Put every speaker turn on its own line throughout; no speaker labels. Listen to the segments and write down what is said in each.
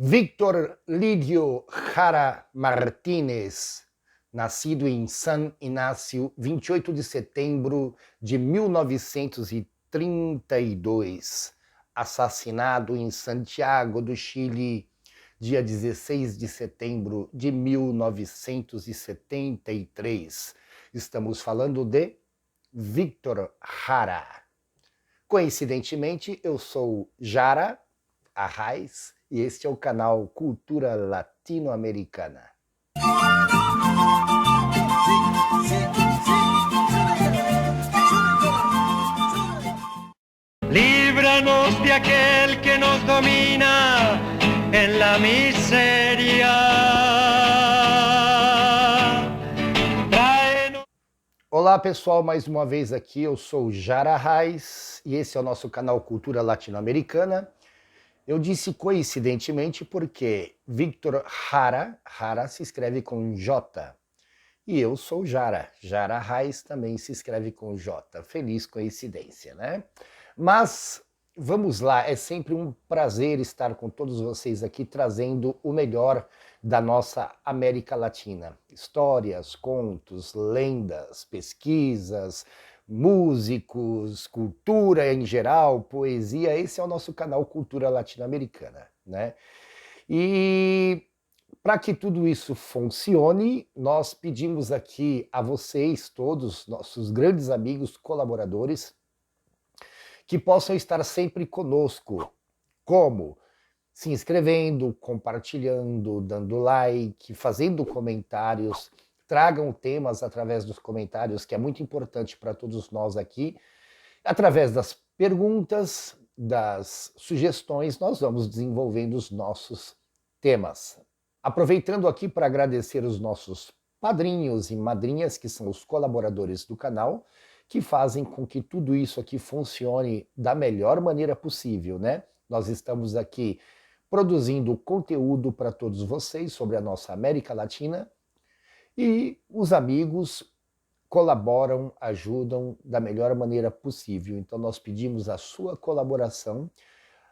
Víctor Lídio Jara Martínez, nascido em San Inácio, 28 de setembro de 1932, assassinado em Santiago do Chile, dia 16 de setembro de 1973. Estamos falando de Víctor Jara. Coincidentemente, eu sou Jara Arraes e este é o canal Cultura Latino-Americana.
Líbranos de aquel que nos domina en la miseria.
Olá pessoal, mais uma vez aqui, eu sou Jara Arraes e esse é o nosso canal Cultura Latino-Americana. Eu disse coincidentemente porque Víctor Jara se escreve com J. E eu sou Jara Arraes também se escreve com J. Feliz coincidência, né? Mas vamos lá, é sempre um prazer estar com todos vocês aqui trazendo o melhor da nossa América Latina. Histórias, contos, lendas, pesquisas, músicos, cultura em geral, poesia. Esse é o nosso canal Cultura Latino-Americana, né? E para que tudo isso funcione, nós pedimos aqui a vocês, todos, nossos grandes amigos, colaboradores, que possam estar sempre conosco. Como? Se inscrevendo, compartilhando, dando like, fazendo comentários. Tragam temas através dos comentários, que é muito importante para todos nós aqui. Através das perguntas, das sugestões, nós vamos desenvolvendo os nossos temas. Aproveitando aqui para agradecer os nossos padrinhos e madrinhas, que são os colaboradores do canal, que fazem com que tudo isso aqui funcione da melhor maneira possível, né? Nós estamos aqui produzindo conteúdo para todos vocês sobre a nossa América Latina e os amigos colaboram, ajudam da melhor maneira possível. Então nós pedimos a sua colaboração.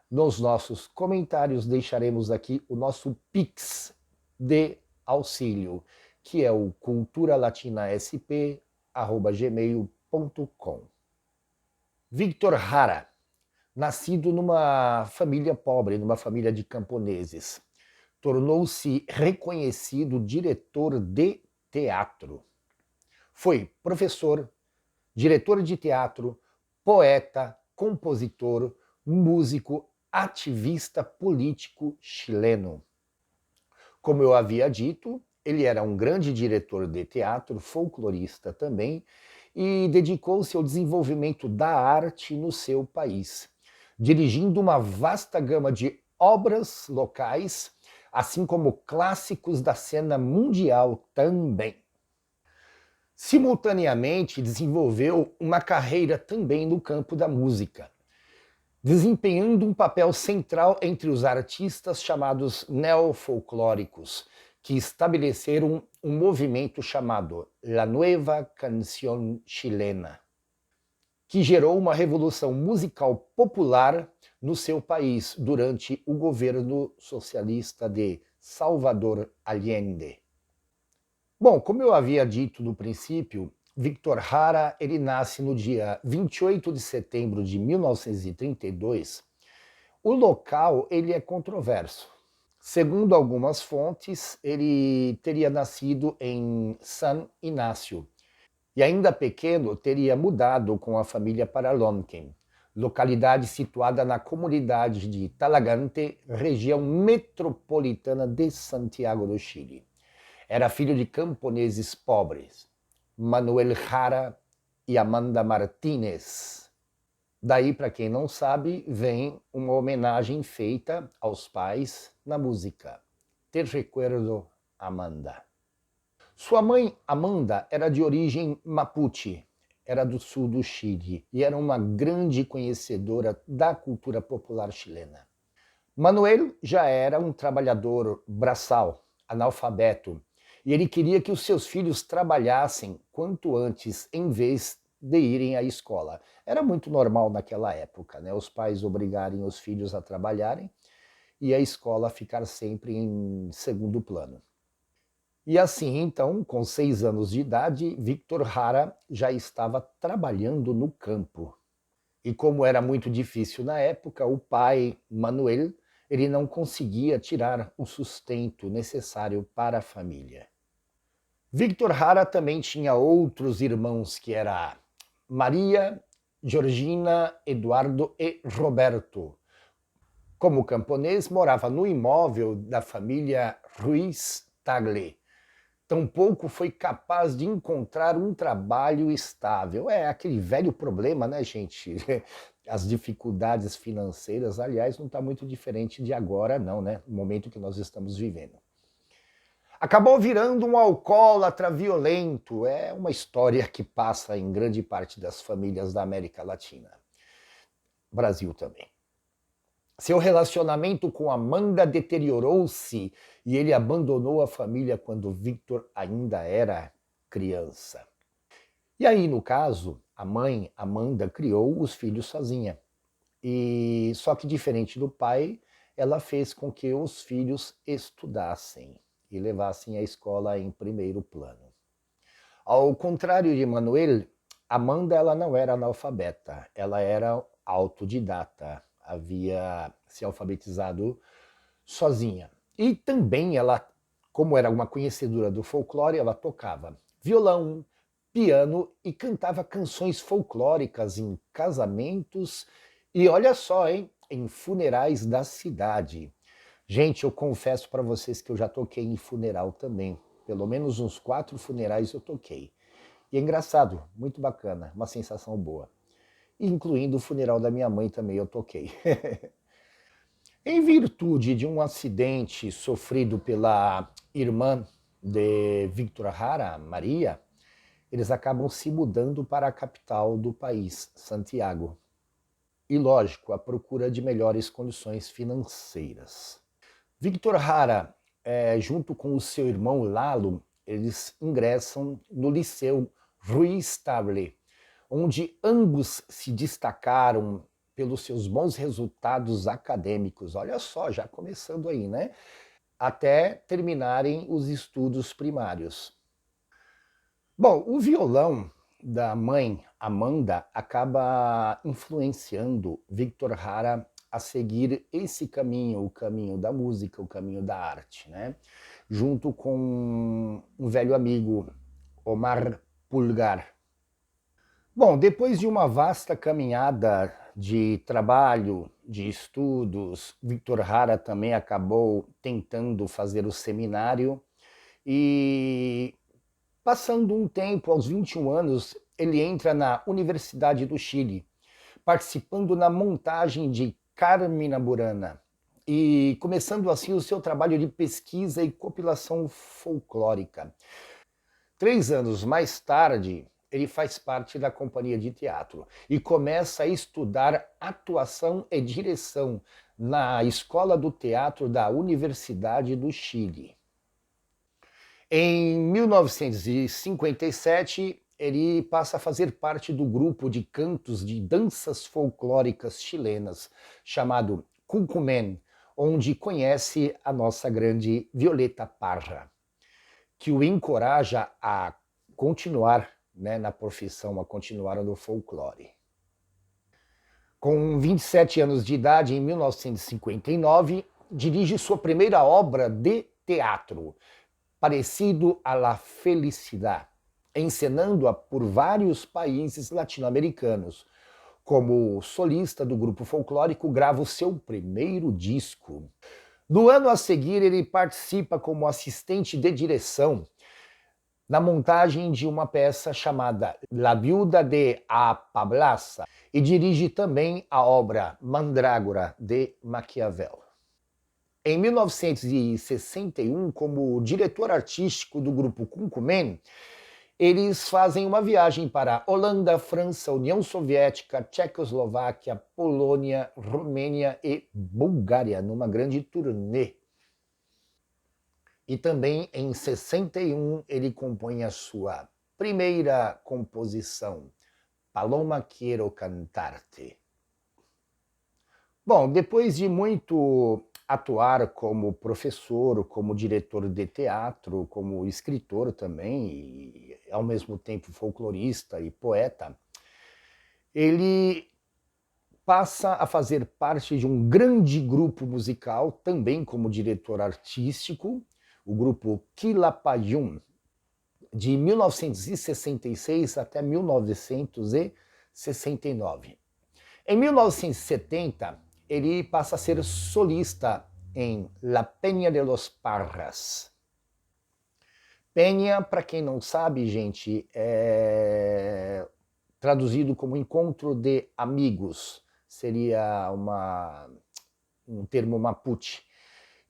Nos nossos comentários deixaremos aqui o nosso Pix de auxílio, que é o culturalatinasp@gmail.com. Víctor Jara, nascido numa família pobre, numa família de camponeses, tornou-se reconhecido diretor de teatro. Foi professor, diretor de teatro, poeta, compositor, músico, ativista político chileno. Como eu havia dito, ele era um grande diretor de teatro, folclorista também, e dedicou-se ao desenvolvimento da arte no seu país, dirigindo uma vasta gama de obras locais, assim como clássicos da cena mundial também. Simultaneamente, desenvolveu uma carreira também no campo da música, desempenhando um papel central entre os artistas chamados neofolclóricos, que estabeleceram um movimento chamado La Nueva Canción Chilena, que gerou uma revolução musical popular no seu país durante o governo socialista de Salvador Allende. Bom, como eu havia dito no princípio, Víctor Jara, ele nasce no dia 28 de setembro de 1932. O local, ele é controverso. Segundo algumas fontes, ele teria nascido em San Inácio e ainda pequeno teria mudado com a família para Lonquén, localidade situada na comunidade de Talagante, região metropolitana de Santiago do Chile. Era filho de camponeses pobres, Manuel Jara e Amanda Martínez. Daí, para quem não sabe, vem uma homenagem feita aos pais na música Te Recuerdo, Amanda. Sua mãe, Amanda, era de origem mapuche, era do sul do Chile e era uma grande conhecedora da cultura popular chilena. Manuel já era um trabalhador braçal, analfabeto, e ele queria que os seus filhos trabalhassem quanto antes, em vez de irem à escola. Era muito normal naquela época, né? Os pais obrigarem os filhos a trabalharem, e a escola ficar sempre em segundo plano. E assim, então, com 6 anos de idade, Victor Jara já estava trabalhando no campo. E como era muito difícil na época, o pai, Manuel, ele não conseguia tirar o sustento necessário para a família. Victor Jara também tinha outros irmãos, que era Maria, Georgina, Eduardo e Roberto. Como camponês, morava no imóvel da família Ruiz Tagle. Tampouco foi capaz de encontrar um trabalho estável. É aquele velho problema, né, gente? As dificuldades financeiras, aliás, não está muito diferente de agora, não, né? No momento que nós estamos vivendo. Acabou virando um alcoólatra violento. É uma história que passa em grande parte das famílias da América Latina. Brasil também. Seu relacionamento com Amanda deteriorou-se e ele abandonou a família quando Victor ainda era criança. E aí, no caso, a mãe, Amanda, criou os filhos sozinha. E só que diferente do pai, ela fez com que os filhos estudassem e levassem a escola em primeiro plano. Ao contrário de Manuel, Amanda ela não era analfabeta, ela era autodidata, havia se alfabetizado sozinha. E também ela, como era uma conhecedora do folclore, ela tocava violão, piano e cantava canções folclóricas em casamentos e olha só, hein, em funerais da cidade. Gente, eu confesso para vocês que eu já toquei em funeral também. Pelo menos uns 4 funerais eu toquei. E é engraçado, muito bacana, uma sensação boa. Incluindo o funeral da minha mãe também eu toquei. Em virtude de um acidente sofrido pela irmã de Victor Jara, Maria, eles acabam se mudando para a capital do país, Santiago. E lógico, à procura de melhores condições financeiras. Victor Jara, junto com o seu irmão Lalo, eles ingressam no Liceu Ruiz Tagle, onde ambos se destacaram pelos seus bons resultados acadêmicos. Olha só, já começando aí, né? Até terminarem os estudos primários. Bom, o violão da mãe, Amanda, acaba influenciando Victor Jara a seguir esse caminho, o caminho da música, o caminho da arte, né? Junto com um velho amigo, Omar Pulgar. Bom, depois de uma vasta caminhada de trabalho, de estudos, Victor Jara também acabou tentando fazer o seminário e, passando um tempo, aos 21 anos, ele entra na Universidade do Chile, participando na montagem de Carmina Burana e começando assim o seu trabalho de pesquisa e compilação folclórica. 3 anos mais tarde, ele faz parte da companhia de teatro e começa a estudar atuação e direção na Escola do Teatro da Universidade do Chile. Em 1957, ele passa a fazer parte do grupo de cantos de danças folclóricas chilenas, chamado Cuncumen, onde conhece a nossa grande Violeta Parra, que o encoraja a continuar, né, na profissão, a continuar no folclore. Com 27 anos de idade, em 1959, dirige sua primeira obra de teatro, Parecido a la Felicidad, encenando-a por vários países latino-americanos. Como solista do grupo folclórico, grava o seu primeiro disco. No ano a seguir, ele participa como assistente de direção na montagem de uma peça chamada La Viuda de A Pablaza e dirige também a obra Mandrágora de Maquiavel. Em 1961, como diretor artístico do grupo Cuncumen, eles fazem uma viagem para Holanda, França, União Soviética, Tchecoslováquia, Polônia, Romênia e Bulgária, numa grande turnê. E também em 61 ele compõe a sua primeira composição, Paloma Quiero Cantarte. Bom, depois de muito atuar como professor, como diretor de teatro, como escritor também, e ao mesmo tempo folclorista e poeta, ele passa a fazer parte de um grande grupo musical, também como diretor artístico, o grupo Quilapayún, de 1966 até 1969. Em 1970, ele passa a ser solista em La Peña de los Parras. Penha, para quem não sabe, gente, é traduzido como encontro de amigos, seria um termo mapuche.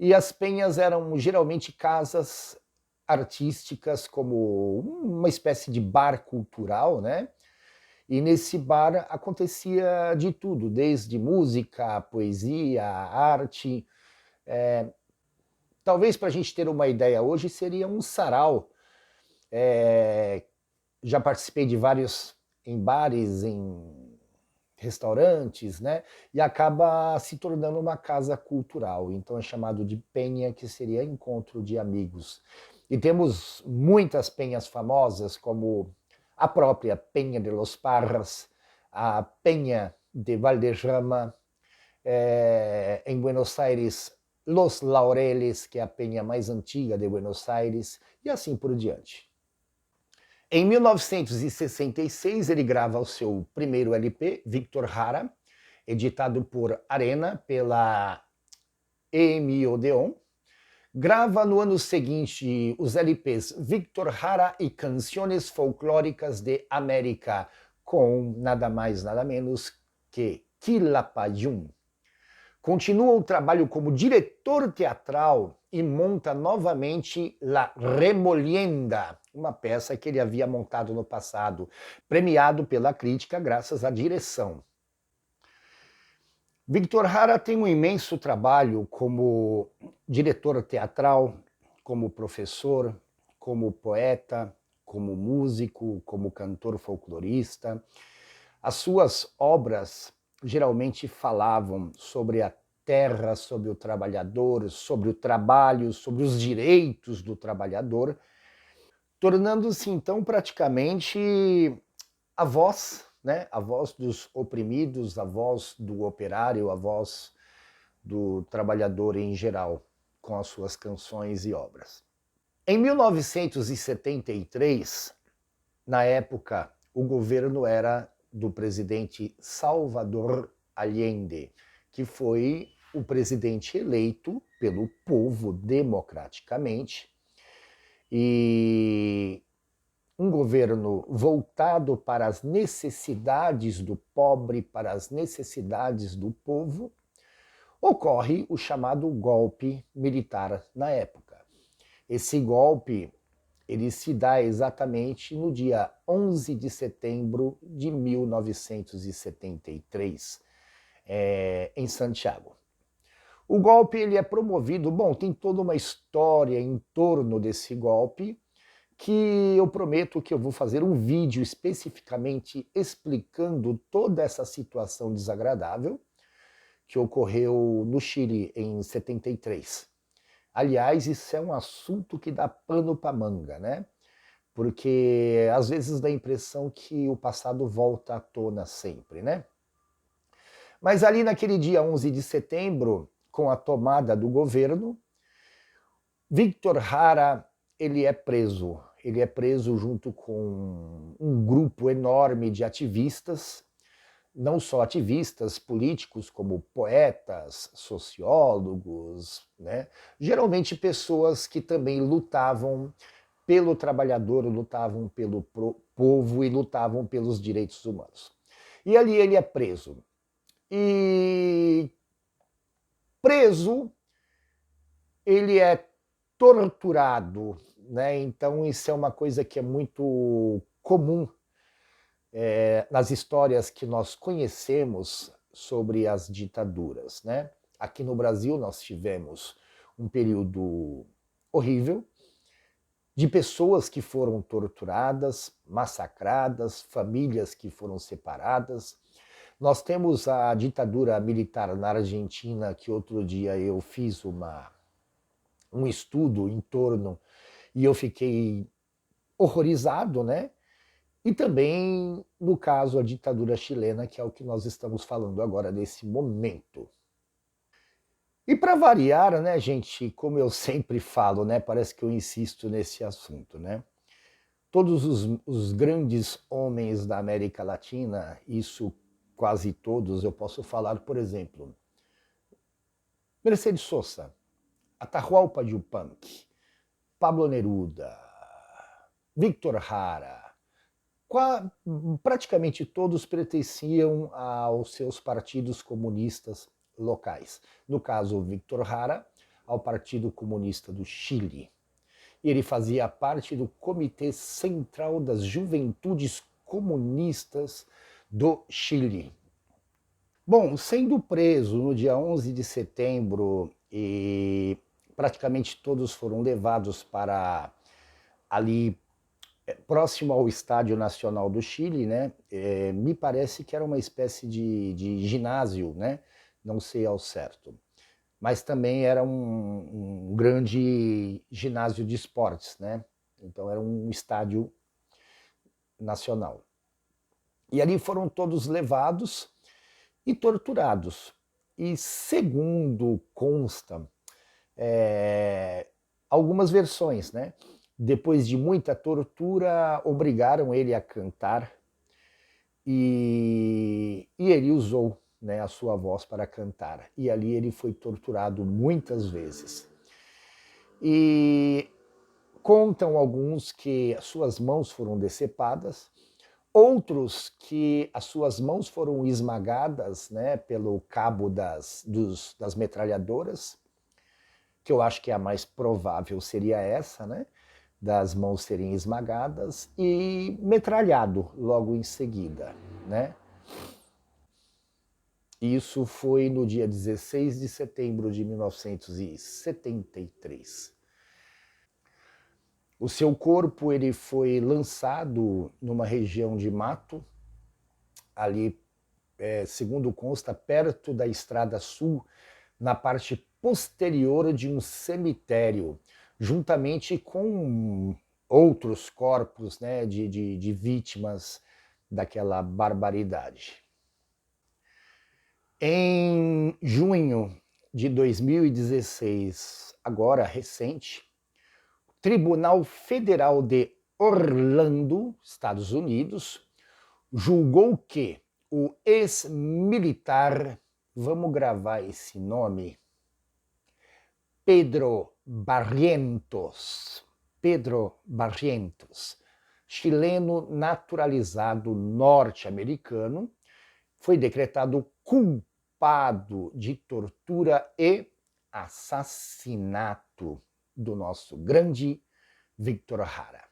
E as penhas eram geralmente casas artísticas, como uma espécie de bar cultural, né? E nesse bar acontecia de tudo, desde música, poesia, arte. Talvez para a gente ter uma ideia hoje, seria um sarau. Já participei de vários em bares, em restaurantes, né? E acaba se tornando uma casa cultural. Então é chamado de penha, que seria encontro de amigos. E temos muitas penhas famosas, como a própria Penha de los Parras, a Penha de Valderrama, em Buenos Aires, Los Laureles, que é a penha mais antiga de Buenos Aires, e assim por diante. Em 1966, ele grava o seu primeiro LP, Victor Jara, editado por Arena, pela EMI Odeon. Grava no ano seguinte os LPs Victor Jara e Canciones Folclóricas de América, com nada mais, nada menos que Quilapayún. Continua o trabalho como diretor teatral e monta novamente La Remolienda, uma peça que ele havia montado no passado, premiado pela crítica graças à direção. Victor Jara tem um imenso trabalho como diretor teatral, como professor, como poeta, como músico, como cantor folclorista. As suas obras geralmente falavam sobre a terra, sobre o trabalhador, sobre o trabalho, sobre os direitos do trabalhador, tornando-se então praticamente a voz, né? A voz dos oprimidos, a voz do operário, a voz do trabalhador em geral, com as suas canções e obras. Em 1973, na época, o governo era do presidente Salvador Allende, que foi o presidente eleito pelo povo democraticamente, e um governo voltado para as necessidades do pobre, para as necessidades do povo, ocorre o chamado golpe militar na época. Esse golpe ele se dá exatamente no dia 11 de setembro de 1973, em Santiago. O golpe ele é promovido, tem toda uma história em torno desse golpe, que eu prometo que eu vou fazer um vídeo especificamente explicando toda essa situação desagradável que ocorreu no Chile em 73. Aliás, isso é um assunto que dá pano para manga, né? Porque às vezes dá a impressão que o passado volta à tona sempre, né? Mas ali naquele dia 11 de setembro, com a tomada do governo, Victor Jara ele é preso. Ele é preso junto com um grupo enorme de ativistas, não só ativistas políticos, como poetas, sociólogos, né? Geralmente pessoas que também lutavam pelo trabalhador, lutavam pelo povo e lutavam pelos direitos humanos. E ali ele é preso. E preso, ele é torturado, né? Então isso é uma coisa que é muito comum nas histórias que nós conhecemos sobre as ditaduras, né? Aqui no Brasil nós tivemos um período horrível de pessoas que foram torturadas, massacradas, famílias que foram separadas. Nós temos a ditadura militar na Argentina, que outro dia eu fiz um estudo em torno e eu fiquei horrorizado, né? E também, no caso, a ditadura chilena, que é o que nós estamos falando agora nesse momento. E para variar, né, gente, como eu sempre falo, né, parece que eu insisto nesse assunto, né? Todos os grandes homens da América Latina, isso quase todos, eu posso falar, por exemplo, Mercedes Sosa, Atahualpa Yupanqui, Pablo Neruda, Victor Jara, praticamente todos pertenciam aos seus partidos comunistas locais. No caso, Victor Jara, ao Partido Comunista do Chile. E ele fazia parte do Comitê Central das Juventudes Comunistas do Chile. Bom, sendo preso no dia 11 de setembro e praticamente todos foram levados para ali próximo ao Estádio Nacional do Chile, né? Me parece que era uma espécie de ginásio, né? Não sei ao certo. Mas também era um grande ginásio de esportes, né? Então era um estádio nacional. E ali foram todos levados e torturados. E segundo consta, algumas versões, né? Depois de muita tortura, obrigaram ele a cantar e ele usou, né, a sua voz para cantar. E ali ele foi torturado muitas vezes. E contam alguns que as suas mãos foram decepadas, outros que as suas mãos foram esmagadas, né, pelo cabo das metralhadoras, que eu acho que a mais provável seria essa, né, das mãos serem esmagadas, e metralhado logo em seguida, né? Isso foi no dia 16 de setembro de 1973. O seu corpo ele foi lançado numa região de mato, ali, segundo consta, perto da Estrada Sul, na parte posterior de um cemitério, juntamente com outros corpos, né, de vítimas daquela barbaridade. Em junho de 2016, agora recente, o Tribunal Federal de Orlando, Estados Unidos, julgou que o ex-militar, vamos gravar esse nome, Pedro Barrientos, chileno naturalizado norte-americano, foi decretado culpado de tortura e assassinato do nosso grande Victor Jara.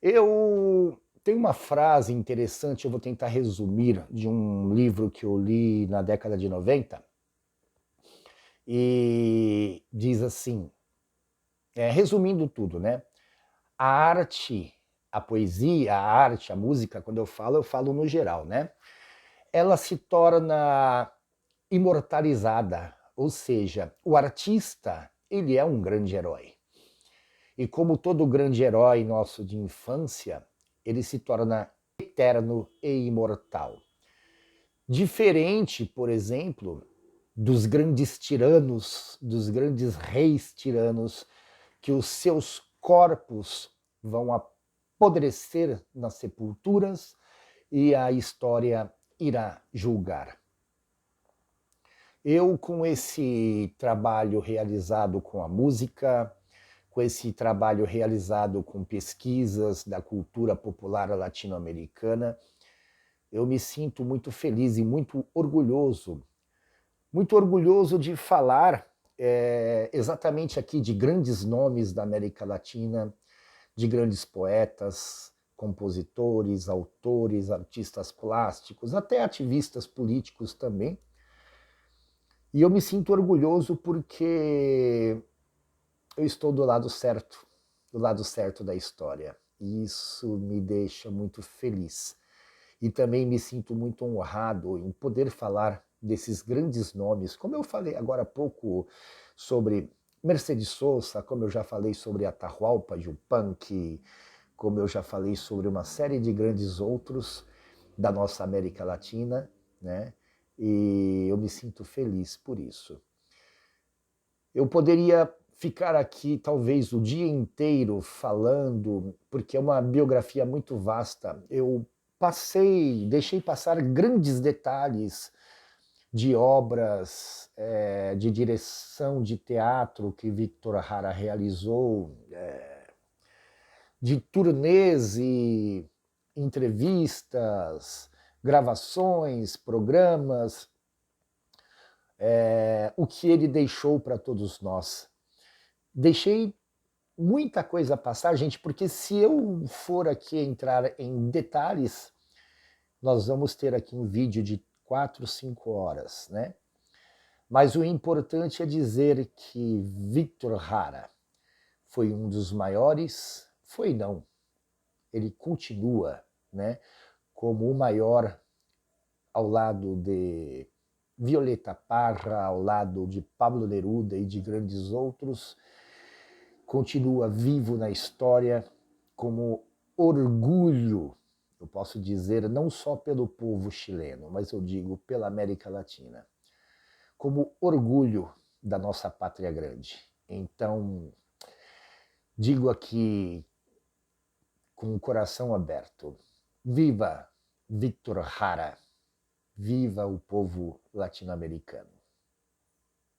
Eu tenho uma frase interessante, eu vou tentar resumir, de um livro que eu li na década de 90, e diz assim, resumindo tudo, né? A arte, a poesia, a arte, a música, quando eu falo no geral, né? Ela se torna imortalizada, ou seja, o artista, ele é um grande herói. E como todo grande herói nosso de infância, ele se torna eterno e imortal. Diferente, por exemplo, dos grandes tiranos, dos grandes reis tiranos, que os seus corpos vão apodrecer nas sepulturas e a história irá julgar. Eu, com esse trabalho realizado com a música, com esse trabalho realizado com pesquisas da cultura popular latino-americana, eu me sinto muito feliz e muito orgulhoso de falar exatamente aqui de grandes nomes da América Latina, de grandes poetas, compositores, autores, artistas plásticos, até ativistas políticos também. E eu me sinto orgulhoso porque eu estou do lado certo da história. E isso me deixa muito feliz. e também me sinto muito honrado em poder falar desses grandes nomes, como eu falei agora há pouco sobre Mercedes Sosa, como eu já falei sobre Atahualpa Yupanqui, como eu já falei sobre uma série de grandes outros da nossa América Latina, né? E eu me sinto feliz por isso. Eu poderia ficar aqui talvez o dia inteiro falando, porque é uma biografia muito vasta. Eu deixei passar grandes detalhes de obras de direção de teatro que Victor Hara realizou, de turnês e entrevistas, gravações, programas, o que ele deixou para todos nós. Deixei muita coisa passar, gente, porque se eu for aqui entrar em detalhes, nós vamos ter aqui um vídeo de 4, 5 horas, né? Mas o importante é dizer que Victor Hara foi um dos maiores, foi não, ele continua, né, como o maior ao lado de Violeta Parra, ao lado de Pablo Neruda e de grandes outros, continua vivo na história como orgulho, eu posso dizer, não só pelo povo chileno, mas eu digo pela América Latina, como orgulho da nossa pátria grande. Então, digo aqui com o coração aberto, viva Victor Hara, viva o povo latino-americano.